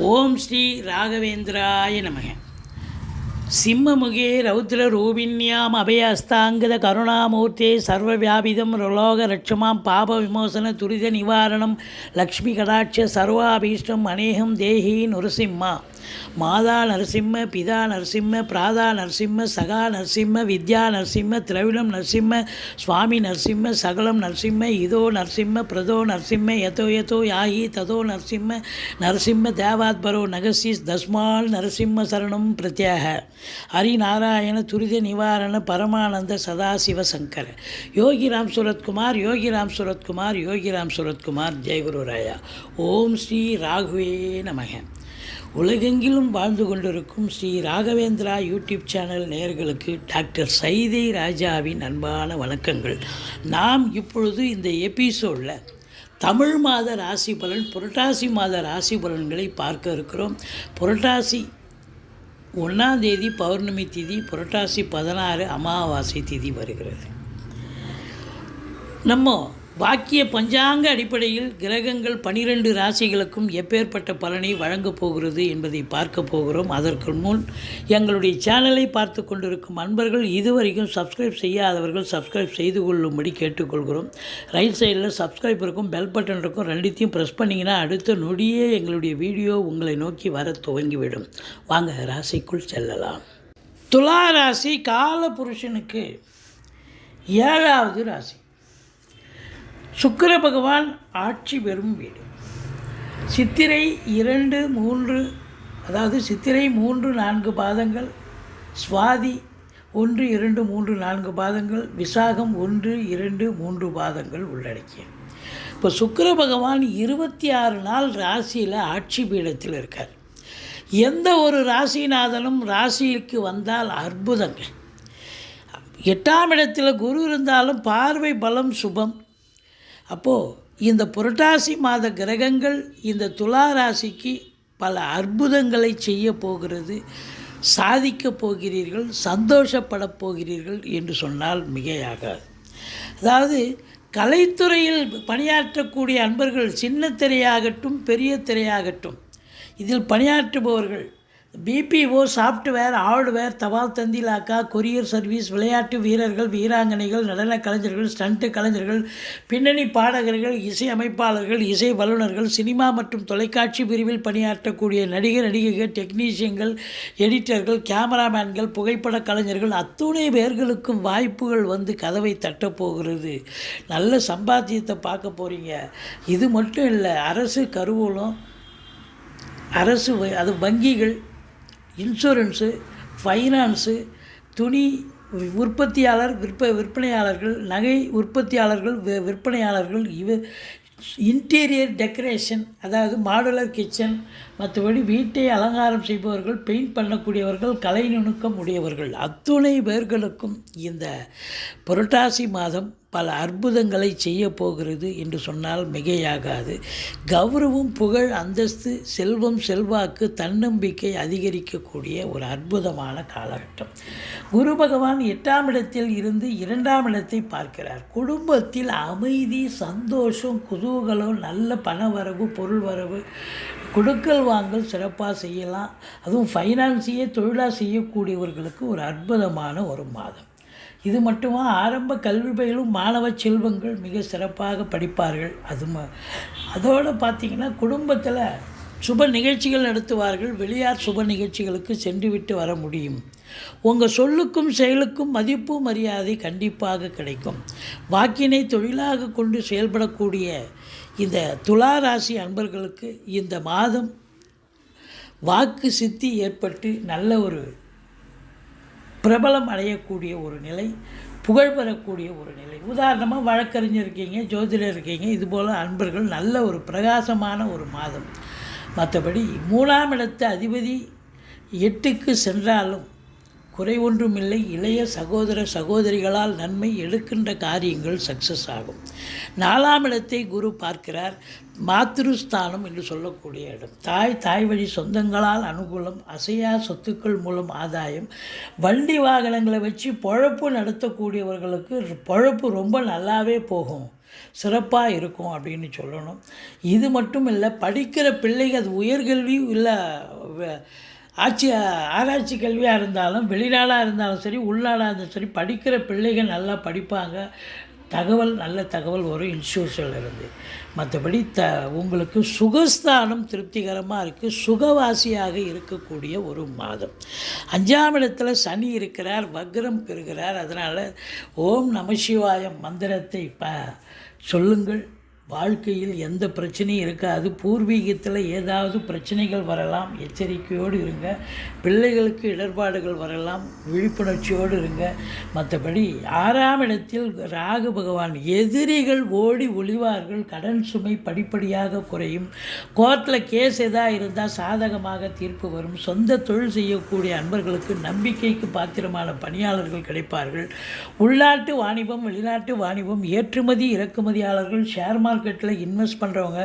ஓம் ஸ்ரீ ராகவேந்திராய நமக. சிம்மமுகே ரௌத்ரரூபிண்யாம் அபயஸ்தாங்கத கருணாமூர்த்தே சர்வவியாபிதம் ரோலோக ரட்சமாம் பாப விமோசன துரித நிவாரணம் லக்ஷ்மி கடாட்ச சர்வாபீஷ்டம் அநேகம் தேஹி நுரசிம்மா. மாதா நரசிம்ம, பிதா நரசிம்ம, பிராதா நரசிம்ம, சகா நரசிம்ம, வித்யா நரசிம்ம, திரவிடம் நரசிம்ம, சுவாமி நரசிம்ம, சகலம் நரசிம்ம, இதோ நரசிம்ம, பிரதோ நரசிம்ம, யதோ யதோ யாகி ததோ நரசிம்ம, நரசிம்ம தேவாத்பரோ நகசிஸ் தஸ்மால் நரசிம்ம சரணம் பிரத்யாக. ஹரிநாராயண துரித நிவாரண பரமானந்த சதாசிவ சங்கர. யோகிராம் சுரத்குமார், யோகிராம் சுரத்குமார், யோகிராம் சுரத்குமார். ஜெயகுரு ராயா. ஓம் ஸ்ரீ ராகுவே நமக. உலகெங்கிலும் வாழ்ந்து கொண்டிருக்கும் ஸ்ரீ ராகவேந்திரா யூடியூப் சேனல் நேயர்களுக்கு டாக்டர் சைதை ராஜாவின் அன்பான வணக்கங்கள். நாம் இப்பொழுது இந்த எபிசோடில் தமிழ் மாத ராசி பலன், புரட்டாசி மாத ராசி பலன்களை பார்க்க இருக்கிறோம். புரட்டாசி 1ஆம் தேதி பௌர்ணமி திதி, புரட்டாசி 16 அமாவாசை திதி வருகிறது. நம்ம வாக்கிய பஞ்சாங்க அடிப்படையில் கிரகங்கள் 12 ராசிகளுக்கும் எப்பேற்பட்ட பலனை வழங்கப் போகிறது என்பதை பார்க்க போகிறோம். அதற்கு முன் எங்களுடைய சேனலை பார்த்து கொண்டிருக்கும் அன்பர்கள் இதுவரைக்கும் சப்ஸ்கிரைப் செய்யாதவர்கள் சப்ஸ்கிரைப் செய்து கொள்ளும்படி கேட்டுக்கொள்கிறோம். ரைட் சைடில் சப்ஸ்கிரைப் இருக்கும், பெல் பட்டன் இருக்கும், ரெண்டுத்தையும் ப்ரெஸ் பண்ணிங்கன்னா அடுத்த நொடியே எங்களுடைய வீடியோ உங்களை நோக்கி வர துவங்கிவிடும். வாங்க ராசிக்குள் செல்லலாம். துலா ராசி கால புருஷனுக்கு 7வது ராசி. சுக்கிர பகவான் ஆட்சி பெறும் வீடு. சித்திரை 2, 3, அதாவது சித்திரை 3, 4 பாதங்கள், சுவாதி 1, 2, 3, 4 பாதங்கள், விசாகம் 1, 2, 3 பாதங்கள் உள்ளடக்கிய. இப்போ சுக்கிர பகவான் 26 நாள் ராசியில் ஆட்சி பீடத்தில் இருக்கார். எந்த ஒரு ராசிநாதனும் ராசிக்கு வந்தால் அற்புதங்கள். 8ஆம் இடத்தில் குரு இருந்தாலும் பார்வை பலம் சுபம். அப்போது இந்த புரட்டாசி மாத கிரகங்கள் இந்த துலா ராசிக்கு பல அற்புதங்களை செய்ய போகிறது. சாதிக்கப் போகிறீர்கள், சந்தோஷப்பட போகிறீர்கள் என்று சொன்னால் மிகையாகாது. அதாவது கலைத்துறையில் பணியாற்றக்கூடிய அன்பர்கள், சின்ன திரையாகட்டும் பெரிய திரையாகட்டும், இதில் பணியாற்றுபவர்கள் பிபிஓ, சாஃப்ட்வேர், ஹார்ட்வேர், தபால் தந்தி இலாக்கா, கொரியர் சர்வீஸ், விளையாட்டு வீரர்கள், வீராங்கனைகள், நடன கலைஞர்கள், ஸ்டண்ட்டு கலைஞர்கள், பின்னணி பாடகர்கள், இசை அமைப்பாளர்கள், இசை வல்லுநர்கள், சினிமா மற்றும் தொலைக்காட்சி பிரிவில் பணியாற்றக்கூடிய நடிகர் நடிகைகள், டெக்னீஷியன்கள், எடிட்டர்கள், கேமராமேன்கள், புகைப்பட கலைஞர்கள், அத்துணை பேர்களுக்கும் வாய்ப்புகள் வந்து கதவை தட்டப்போகிறது. நல்ல சம்பாத்தியத்தை பார்க்க போகிறீங்க. இது மட்டும் இல்லை, அரசு கருவூலம், அரசு அது வங்கிகள், இன்சூரன்ஸு, ஃபைனான்ஸு, துணி உற்பத்தியாளர், விற்பனையாளர்கள், நகை உற்பத்தியாளர்கள், விற்பனையாளர்கள், இன்டீரியர் டெக்கரேஷன், அதாவது மாடுலர் கிச்சன், மற்றபடி வீட்டை அலங்காரம் செய்பவர்கள், பெயிண்ட் பண்ணக்கூடியவர்கள், கலை நுணுக்கம் உடையவர்கள், அத்துணை பேர்களுக்கும் இந்த புரட்டாசி மாதம் பல அற்புதங்களை செய்ய போகிறது என்று சொன்னால் மிகையாகாது. கௌரவம், புகழ், அந்தஸ்து, செல்வம், செல்வாக்கு, தன்னம்பிக்கை அதிகரிக்கக்கூடிய ஒரு அற்புதமான காலகட்டம். குரு பகவான் 8ஆம் இடத்தில் இருந்து 2ஆம் இடத்தை பார்க்கிறார். குடும்பத்தில் அமைதி, சந்தோஷம், குதூகலம், நல்ல பணவரவு, பொருள் வரவு, கொடுக்கல் வாங்கல் சிறப்பாக செய்யலாம். அதுவும் ஃபைனான்ஸையே தொழிலாக செய்யக்கூடியவர்களுக்கு ஒரு அற்புதமான ஒரு மாதம். இது மட்டுமா, ஆரம்ப கல்வி பயிலும் மாணவ செல்வங்கள் மிக சிறப்பாக படிப்பார்கள். அதோடு பார்த்திங்கன்னா குடும்பத்தில் சுப நிகழ்ச்சிகள் நடத்துவார்கள். வெளியார் சுப நிகழ்ச்சிகளுக்கு சென்றுவிட்டு வர முடியும். உங்கள் சொல்லுக்கும் செயலுக்கும் மதிப்பு மரியாதை கண்டிப்பாக கிடைக்கும். வாக்கினை தொழிலாக கொண்டு செயல்படக்கூடிய இந்த துலா ராசி அன்பர்களுக்கு இந்த மாதம் வாக்கு சித்தி ஏற்பட்டு நல்ல ஒரு பிரபலம் அடையக்கூடிய ஒரு நிலை, புகழ் பெறக்கூடிய ஒரு நிலை. உதாரணமாக வழக்கறிஞர் இருக்கீங்க, ஜோதிடர் இருக்கீங்க, இதுபோல் அன்பர்கள் நல்ல ஒரு பிரகாசமான ஒரு மாதம். மற்றபடி 3ஆம் இடத்து அதிபதி 8க்கு சென்றாலும் குறை ஒன்றுமில்லை. இளைய சகோதர சகோதரிகளால் நன்மை, எடுக்கின்ற காரியங்கள் சக்ஸஸ் ஆகும். 4ஆம் இடத்தை குரு பார்க்கிறார். மாத்ருஸ்தானம் என்று சொல்லக்கூடிய இடம். தாய் வழி சொந்தங்களால் அனுகூலம், அசையா சொத்துக்கள் மூலம் ஆதாயம், வண்டி வாகனங்களை வச்சு பொழப்பு நடத்தக்கூடியவர்களுக்கு பொழப்பு ரொம்ப நல்லாவே போகும், சிறப்பாக இருக்கும் அப்படின்னு சொல்லணும். இது மட்டும் இல்லை, படிக்கிற பிள்ளைகள் அது உயர்கல்வி இல்லை ஆராய்ச்சி கல்வியாக இருந்தாலும், வெளிநாடாக இருந்தாலும் சரி, உள்நாடாக இருந்தாலும் சரி, படிக்கிற பிள்ளைகள் நல்லா படிப்பாங்க. நல்ல தகவல் வரும் இன்ஸ்டியூஷனில் இருந்து. மற்றபடி உங்களுக்கு சுகஸ்தானம் திருப்திகரமாக இருக்குது. சுகவாசியாக இருக்கக்கூடிய ஒரு மாதம். 5ஆம் இடத்துல சனி இருக்கிறார், வக்ரம் பெறுகிறார். அதனால் ஓம் நமசிவாயம் மந்திரத்தை சொல்லுங்கள். வாழ்க்கையில் எந்த பிரச்சனையும் இருக்காது. பூர்வீகத்தில் ஏதாவது பிரச்சனைகள் வரலாம், எச்சரிக்கையோடு இருங்க. பிள்ளைகளுக்கு இடர்பாடுகள் வரலாம், விழிப்புணர்ச்சியோடு இருங்க. மற்றபடி 6ஆம் இடத்தில் ராகு பகவான். எதிரிகள் ஓடி ஒளிவார்கள். கடன் சுமை படிப்படியாக குறையும். கோர்ட்டில் கேஸ் எதாக இருந்தால் சாதகமாக தீர்ப்பு வரும். சொந்த தொழில் செய்யக்கூடிய அன்பர்களுக்கு நம்பிக்கைக்கு பாத்திரமான பணியாளர்கள் கிடைப்பார்கள். உள்நாட்டு வாணிபம், வெளிநாட்டு வாணிபம், ஏற்றுமதி இறக்குமதியாளர்கள், ஷேர் மார்க்கெட்டில் இன்வெஸ்ட் பண்ணுறவங்க,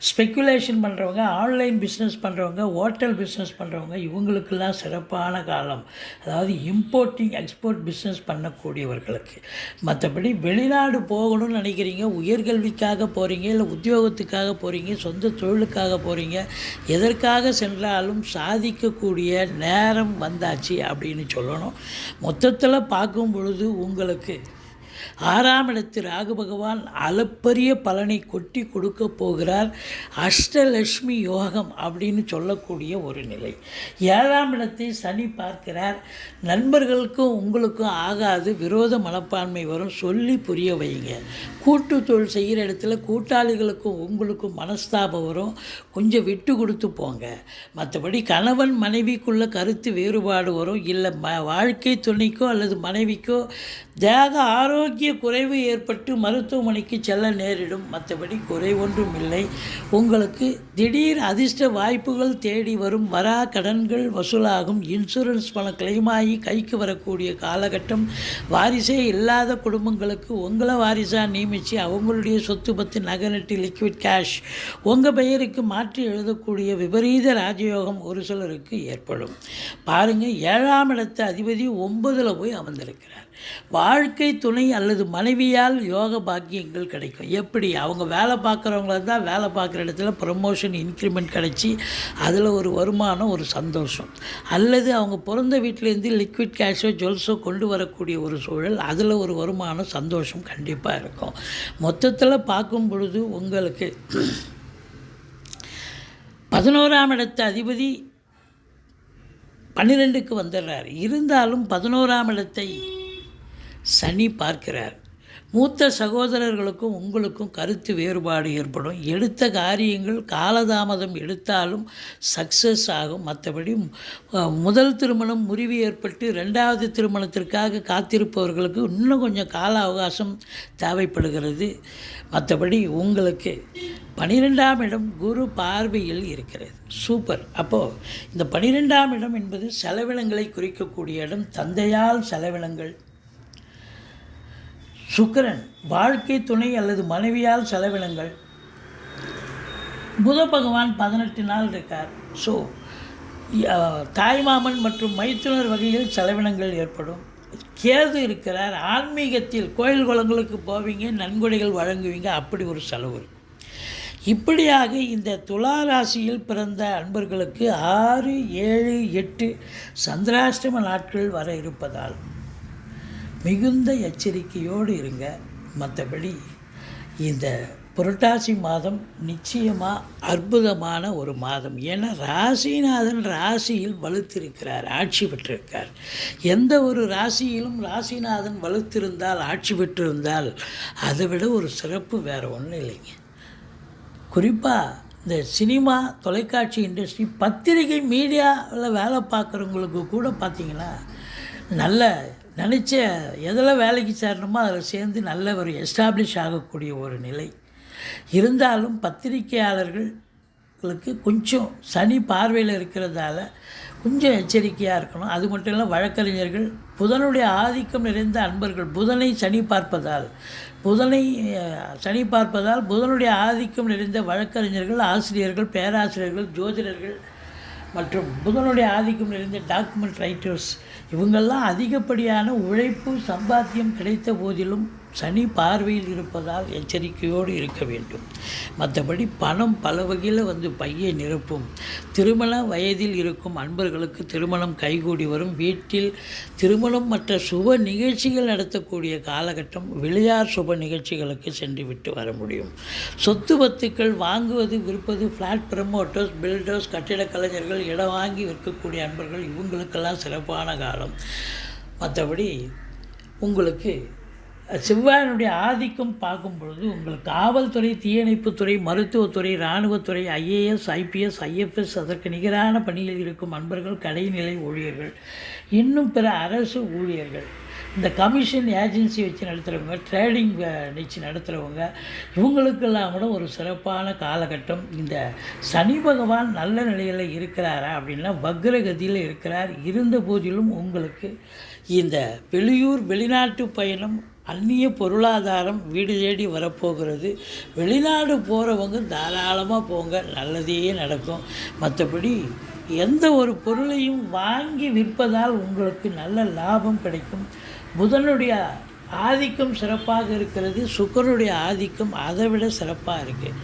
ஸ்பெக்குலேஷன் பண்ணுறவங்க, ஆன்லைன் பிஸ்னஸ் பண்ணுறவங்க, ஹோட்டல் பிஸ்னஸ் பண்ணுறவங்க, இவங்களுக்கெல்லாம் சிறப்பான காலம். அதாவது இம்போர்ட்டிங் எக்ஸ்போர்ட் பிஸ்னஸ் பண்ணக்கூடியவர்களுக்கு. மற்றபடி வெளிநாடு போகணும்னு நினைக்கிறீங்க, உயர்கல்விக்காக போகிறீங்க, இல்லை உத்தியோகத்துக்காக போகிறீங்க, சொந்த தொழிலுக்காக போகிறீங்க, எதற்காக சென்றாலும் சாதிக்கக்கூடிய நேரம் வந்தாச்சு அப்படின்னு சொல்லணும். மொத்தத்தில் பார்க்கும் பொழுது உங்களுக்கு 6ஆம் இடத்து ராகு பகவான் அளப்பரிய பலனை கொட்டி கொடுக்க போகிறார். அஷ்டலட்சுமி யோகம் அப்படின்னு சொல்லக்கூடிய ஒரு நிலை. 7ஆம் இடத்தை சனி பார்க்கிறார். நண்பர்களுக்கும் உங்களுக்கும் ஆகாது, விரோத மனப்பான்மை வரும். சொல்லி புரிய வைங்க. கூட்டு தொழில் செய்கிற இடத்துல கூட்டாளிகளுக்கும் உங்களுக்கும் மனஸ்தாபம் வரும். கொஞ்சம் விட்டு கொடுத்து போங்க. மற்றபடி கணவன் மனைவிக்குள்ள கருத்து வேறுபாடு வரும். இல்லை வாழ்க்கை துணைக்கோ அல்லது மனைவிக்கோ தேக ஆரோக்கிய குறைவு ஏற்பட்டு மருத்துவமனைக்கு செல்ல நேரிடும். மற்றபடி குறை ஒன்றும் இல்லை. உங்களுக்கு திடீர் அதிர்ஷ்ட வாய்ப்புகள் தேடி வரும். வரா கடன்கள் வசூலாகும். இன்சூரன்ஸ் பணம் கிளைம் ஆகி கைக்கு வரக்கூடிய காலகட்டம். வாரிசே இல்லாத குடும்பங்களுக்கு உங்களை வாரிசாக நியமித்து அவங்களுடைய சொத்து பத்து நகை நட்டு லிக்விட் கேஷ் உங்கள் பெயருக்கு மாற்றி எழுதக்கூடிய விபரீத ராஜயோகம் ஒரு சிலருக்கு ஏற்படும். பாருங்கள், 7ஆம் இடத்து அதிபதி 9ல் போய் அமர்ந்திருக்கிறார். வாழ்க்கை துணை அல்லது மனைவியால் யோக பாக்கியங்கள் கிடைக்கும். எப்படி? அவங்க வேலை பார்க்குறவங்கள தான் வேலை பார்க்குற இடத்துல ப்ரமோஷன் இன்க்ரிமெண்ட் கிடச்சி அதில் ஒரு வருமானம், ஒரு சந்தோஷம். அல்லது அவங்க பிறந்த வீட்டிலேருந்து லிக்விட் கேஷோ ஜுவல்ஸோ கொண்டு வரக்கூடிய ஒரு சூழல், அதில் ஒரு வருமானம், சந்தோஷம் கண்டிப்பாக இருக்கும். மொத்தத்தில் பார்க்கும் பொழுது உங்களுக்கு 11ஆம் இடத்து அதிபதி 12க்கு வந்துடுறார். இருந்தாலும் 11ஆம் இடத்தை சனி பார்க்கிறார். மூத்த சகோதரர்களுக்கும் உங்களுக்கும் கருத்து வேறுபாடு ஏற்படும். எடுத்த காரியங்கள் காலதாமதம் எடுத்தாலும் சக்ஸஸ் ஆகும். மற்றபடி முதல் திருமணம் முறிவு ஏற்பட்டு 2வது திருமணத்திற்காக காத்திருப்பவர்களுக்கு இன்னும் கொஞ்சம் கால அவகாசம் தேவைப்படுகிறது. மற்றபடி உங்களுக்கு 12ஆம் இடம் குரு பார்வையில் இருக்கிறது. சூப்பர். அப்போது இந்த 12ஆம் இடம் என்பது செலவினங்களை குறிக்கக்கூடிய இடம். தந்தையால் செலவினங்கள். சுக்கிரன் வாழ்க்கை துணை அல்லது மனைவியால் செலவினங்கள். புத பகவான் 18 நாள் இருக்கார். ஸோ தாய்மாமன் மற்றும் மைத்துனர் வகையில் செலவினங்கள் ஏற்படும். கேது இருக்கிறார். ஆன்மீகத்தில் கோயில் குளங்களுக்கு போவீங்க, நன்கொடைகள் வழங்குவீங்க, அப்படி ஒரு செலவு இருக்கும். இப்படியாக இந்த துலா ராசியில் பிறந்த அன்பர்களுக்கு 6, 7, 8 சந்திராஷ்டம நாட்கள் வர இருப்பதால் மிகுந்த எச்சரிக்கையோடு இருங்க. மற்றபடி இந்த புரட்டாசி மாதம் நிச்சயமாக அற்புதமான ஒரு மாதம். ஏன்னா ராசிநாதன் ராசியில் வலுத்திருக்கிறார், ஆட்சி பெற்றிருக்கார். எந்த ஒரு ராசியிலும் ராசிநாதன் வலுத்திருந்தால், ஆட்சி பெற்றிருந்தால் அதை விட ஒரு சிறப்பு வேறு ஒன்றும் இல்லைங்க. குறிப்பாக இந்த சினிமா, தொலைக்காட்சி இண்டஸ்ட்ரி, பத்திரிகை, மீடியாவில் வேலை பார்க்குறவங்களுக்கு கூட பார்த்திங்கன்னா நல்ல நினச்ச எதில் வேலைக்கு சேரணுமோ அதில் சேர்ந்து நல்ல ஒரு எஸ்டாப்ளிஷ் ஆகக்கூடிய ஒரு நிலை. இருந்தாலும் பத்திரிகையாளர்களுக்கு கொஞ்சம் சனி பார்வையில் இருக்கிறதால கொஞ்சம் எச்சரிக்கையாக இருக்கணும். அது மட்டும் இல்லை, வழக்கறிஞர்கள் புதனுடைய ஆதிக்கம் நிறைந்த அன்பர்கள், புதனை சனி பார்ப்பதால் புதனுடைய ஆதிக்கம் நிறைந்த வழக்கறிஞர்கள், ஆசிரியர்கள், பேராசிரியர்கள், ஜோதிடர்கள் மற்றும் புதனுடைய ஆதிக்கம் நிறைந்த டாக்குமெண்ட் ரைட்டர்ஸ் இவங்கெல்லாம் அதிகப்படியான உழைப்பு சம்பாத்தியம் கிடைத்த போதிலும் சனி பார்வையில் இருப்பதால் எச்சரிக்கையோடு இருக்க வேண்டும். மற்றபடி பணம் பல வகையில் பையை நிரப்பும். திருமண வயதில் இருக்கும் அன்பர்களுக்கு திருமணம் கைகூடி வரும். வீட்டில் திருமணம் மற்ற சுப நிகழ்ச்சிகள் நடத்தக்கூடிய காலகட்டம். விளையார் சுப நிகழ்ச்சிகளுக்கு சென்று விட்டு வர முடியும். சொத்து பத்துக்கள் வாங்குவது, விற்பது, ஃப்ளாட் ப்ரமோட்டர்ஸ், பில்டர்ஸ், கட்டிடக் கலைஞர்கள், இடம் வாங்கி விற்கக்கூடிய அன்பர்கள் இவங்களுக்கெல்லாம் சிறப்பான காலம். மற்றபடி உங்களுக்கு செவ்வாயினுடைய ஆதிக்கம் பார்க்கும் பொழுது உங்களுக்கு காவல்துறை, தீயணைப்புத்துறை, மருத்துவத்துறை, இராணுவத்துறை, IAS, IPS, IFS அதற்கு நிகரான பணியில் இருக்கும் அன்பர்கள், கடைநிலை ஊழியர்கள், இன்னும் பிற அரசு ஊழியர்கள், இந்த கமிஷன் ஏஜென்சி வச்சு நடத்துகிறவங்க, ட்ரேடிங் வச்சு நடத்துகிறவங்க இவங்களுக்கெல்லாம் கூட ஒரு சிறப்பான காலகட்டம். இந்த சனி பகவான் நல்ல நிலையில் இருக்கிறாரா அப்படின்னா வக்ரகதியில் இருக்கிறார். இருந்த போதிலும் உங்களுக்கு இந்த வெளியூர் வெளிநாட்டு பயணம், அந்நிய பொருளாதாரம் வீடு தேடி வரப்போகிறது. வெளிநாடு போகிறவங்க தாராளமாக போங்க, நல்லதே நடக்கும். மற்றபடி எந்த ஒரு பொருளையும் வாங்கி விற்பதால் உங்களுக்கு நல்ல லாபம் கிடைக்கும். புதனுடைய ஆதிக்கம் சிறப்பாக இருக்கிறது. சுக்கிரனுடைய ஆதிக்கம் அதை விட சிறப்பாக இருக்குது.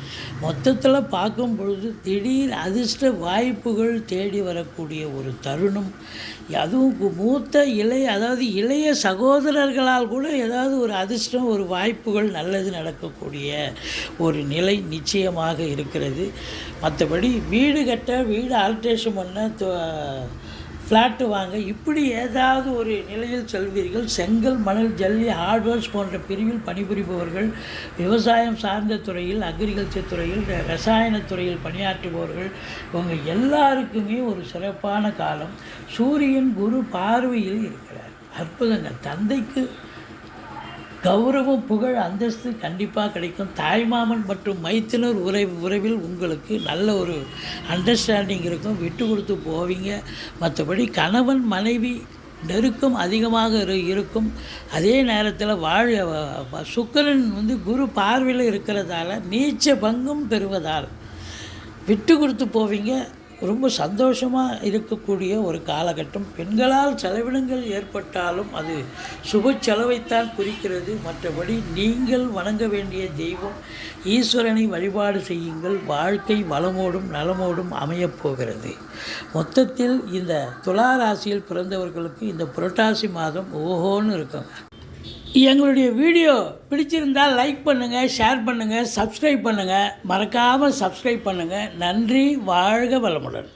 மொத்தத்தில் பார்க்கும் பொழுது திடீர் அதிர்ஷ்ட வாய்ப்புகள் தேடி வரக்கூடிய ஒரு தருணம். அதுவும் மூத்த இளைய சகோதரர்களால் கூட ஏதாவது ஒரு அதிர்ஷ்டம், ஒரு வாய்ப்புகள் நல்லது நடக்கக்கூடிய ஒரு நிலை நிச்சயமாக இருக்கிறது. மற்றபடி வீடு கட்ட, வீடு ஆல்ட்ரேஷன் பண்ண, ஃப்ளாட்டு வாங்க, இப்படி ஏதாவது ஒரு நிலையில் செல்வீர்கள். செங்கல், மணல், ஜல்லி, ஹார்ட்வேர்ஸ் போன்ற பிரிவில் பணிபுரிபவர்கள், விவசாயம் சார்ந்த துறையில், அக்ரிகல்ச்சர் துறையில், ரசாயன துறையில் பணியாற்றுபவர்கள் இவங்க எல்லாருக்குமே ஒரு சிறப்பான காலம். சூரியன் குரு பார்வையில் இருக்கிறார். அற்புதங்க. தந்தைக்கு கௌரவம், புகழ், அந்தஸ்து கண்டிப்பாக கிடைக்கும். தாய்மாமன் மற்றும் மைத்தினர் உறவில் உங்களுக்கு நல்ல ஒரு அண்டர்ஸ்டாண்டிங் இருக்கும். விட்டு கொடுத்து போவீங்க. மற்றபடி கணவன் மனைவி நெருக்கம் அதிகமாக இருக்கும். அதே நேரத்தில் சுக்கிரன் குரு பார்வையில் இருக்கிறதால நீச்ச பங்கம் பெறுவதால் விட்டு கொடுத்து போவீங்க. ரொம்ப சந்தோஷமாக இருக்கக்கூடிய ஒரு காலகட்டம். பெண்களால் செலவினங்கள் ஏற்பட்டாலும் அது சுப செலவைத்தான் குறிக்கிறது. மற்றபடி நீங்கள் வணங்க வேண்டிய தெய்வம் ஈஸ்வரனை வழிபாடு செய்யுங்கள். வாழ்க்கை வளமோடும் நலமோடும் அமையப்போகிறது. மொத்தத்தில் இந்த துலா ராசியில் பிறந்தவர்களுக்கு இந்த புரட்டாசி மாதம் ஓஹோன்னு இருக்குங்க. எங்களுடைய வீடியோ பிடிச்சிருந்தால் லைக் பண்ணுங்கள், ஷேர் பண்ணுங்கள், சப்ஸ்கிரைப் பண்ணுங்கள். மறக்காமல் சப்ஸ்கிரைப் பண்ணுங்கள். நன்றி. வாழ்க வளமுடன்.